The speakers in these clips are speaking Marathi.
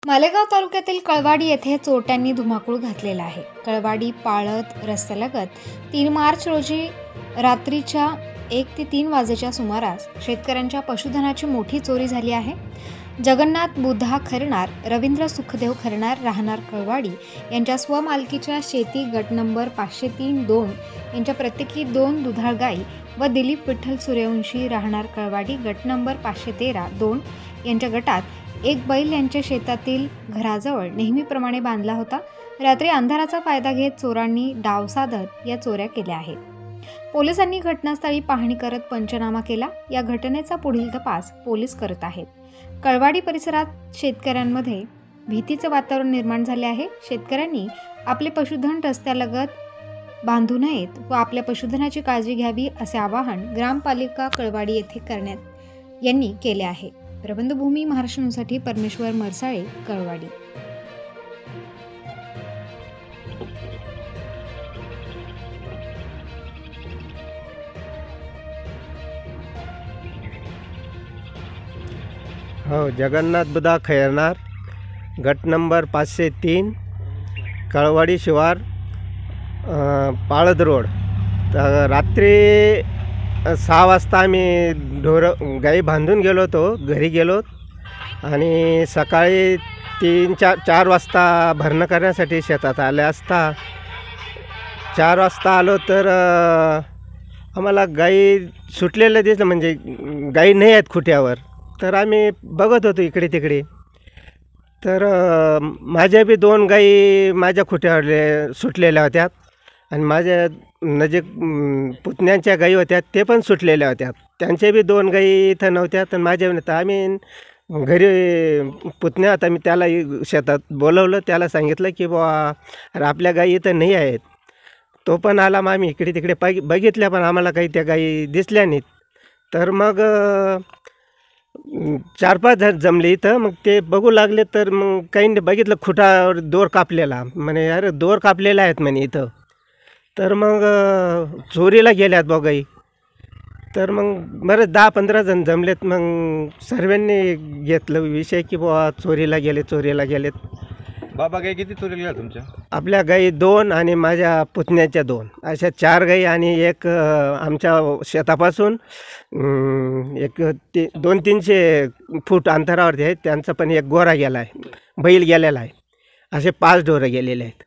मालेगाव तालुक्यातील कळवाडी येथे चोरट्यांनी धुमाकूळ घातलेला आहे। कळवाडी पाळत रस्त्यालगत 3 मार्च रोजी रात्रीच्या 1 ते 3 वाजेच्या सुमारास शेतकऱ्यांच्या पशुधनाची मोठी चोरी झाली आहे। जगन्नाथ बुधा खरणार, रवींद्र सुखदेव खरणार राहणार कळवाडी यांच्या स्वमालकीच्या शेती गट नंबर 503-2 यांच्या प्रत्येकी 2 दुधाळ गाई व दिलीप विठ्ठल सूर्यवंशी राहणार कळवाडी गट नंबर 513-2 यांच्या गटात एक बैल यांच्या शेतातील घराजवळ नेहमीप्रमाणे बांधला होता। रात्री अंधाराचा फायदा घेत चोरांनी डाव साधत या चोऱ्या केल्या आहेत। पोलिसांनी घटनास्थळी पाहणी करत पंचनामा केला। या घटनेचा पुढील तपास पोलीस करत आहेत। कळवाडी परिसरात शेतकऱ्यांमध्ये भीतीचे वातावरण निर्माण झाले आहे। शेतकऱ्यांनी आपले पशुधन रस्त्यालगत बांधू नयेत व आपल्या पशुधनाची काळजी घ्यावी असे आवाहन ग्रामपालिका कळवाडी येथे करण्यात यांनी केले आहे। प्रबंधभूमी महाराष्ट्र न्यूजसाठी परमेश्वर मरसाळे, कळवाडी। हो, जगन्नाथ बुधा खैरनार गट नंबर 503 कळवाडी शिवार पाळद रोड। तर रात्री 6 वाजता आम्ही गाई बांधून गेलो होतो, घरी गेलो आणि सकाळी 4 वाजता भरणं करण्यासाठी शेतात आले असता 4 वाजता आलो तर आम्हाला गाई सुटलेलं दिसलं, म्हणजे गाई नाही आहेत खुट्यावर। तर आम्ही बघत होतो इकडे तिकडे, तर माझ्या बी 2 गाई माझ्या खुट्यावर सुटलेल्या होत्या आणि माझ्या नजीक पुतण्यांच्या गाई होत्या ते पण सुटलेल्या होत्या। त्यांच्या बी 2 गाई इथं नव्हत्या तर माझ्या नव्हतं। आम्ही घरी पुतण्या होता, मी त्याला शेतात बोलवलं, त्याला सांगितलं की बुवा आपल्या गाई इथं नाही आहेत। तो पण आला, मग आम्ही इकडे तिकडे बघितल्या पण आम्हाला काही त्या गाई दिसल्या नाहीत। तर मग 4-5 जण जमले इथं, मग ते बघू लागले तर मग काही बघितलं खुटावर दोर कापलेला, म्हणे अरे दोर कापलेला आहेत म्हणे इथं। तर मग चोरीला गेल्यात बघ गाई। तर मग बरं 10-15 जण जमलेत, मग सर्वांनी घेतलं विषय की बुवा चोरीला गेलेत। बाबा गाई किती चोरीला गेल्या तुमच्या? आपल्या गाई 2 आणि माझ्या पुतण्याच्या 2, अशा 4 गाई आणि एक आमच्या शेतापासून एक 200-300 फूट अंतरावरती आहे, त्यांचा पण एक गोरा गेला आहे, बैल गेलेला आहे। असे 5 ढोरं गेलेले आहेत।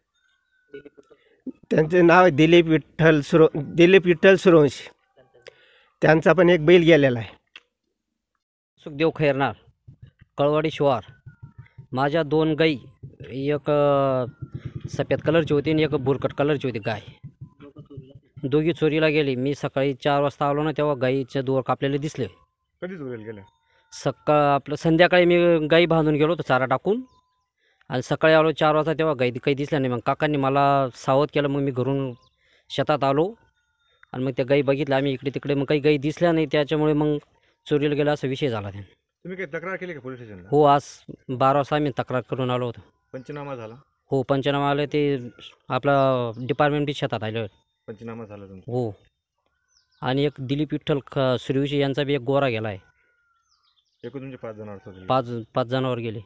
त्यांचे नाव दिलीप विठ्ठल सूर्यवंशी, त्यांचा पण एक बैल गेलेला आहे। सुखदेव खैरनार, कळवाडी शिवार। माझ्या 2 गाई, एक सफेद कलरची होती आणि एक भुरकट कलरची होती गाय। दोघी चोरीला गेली। मी सकाळी 4 वाजता आलो ना, तेव्हा गाईचे दोर कापलेले दिसले। कधी चोरीला गेल्या? आपलं संध्याकाळी मी गाई बांधून गेलो होतो चारा टाकून, आणि सकाळी आलो 4 वाजता, तेव्हा गाई काही दिसल्या नाही। मग काकांनी मला सावध केलं, मग मी घरून शेतात आलो आणि मग त्या गाई बघितल्या आम्ही इकडे तिकडे, मग काही गाई दिसल्या नाही, त्याच्यामुळे मग चोरीला गेला असा विषय झाला। तुम्ही काही तक्रार केली का पोलीस स्टेशनला? हो, आज 12 वाजता आम्ही तक्रार करून आलो होतो। पंचनामा झाला? हो, पंचनामा आले, ते आपला डिपार्टमेंट बी शेतात आले। पंचनामा झाला तुमचा? हो, आणि एक दिलीप विठ्ठल सूर्यवंशी यांचा बी एक गोरा गेला आहे। एकूण तुमचे 5 जणांवर चोरी? 5 जणांवर गेले।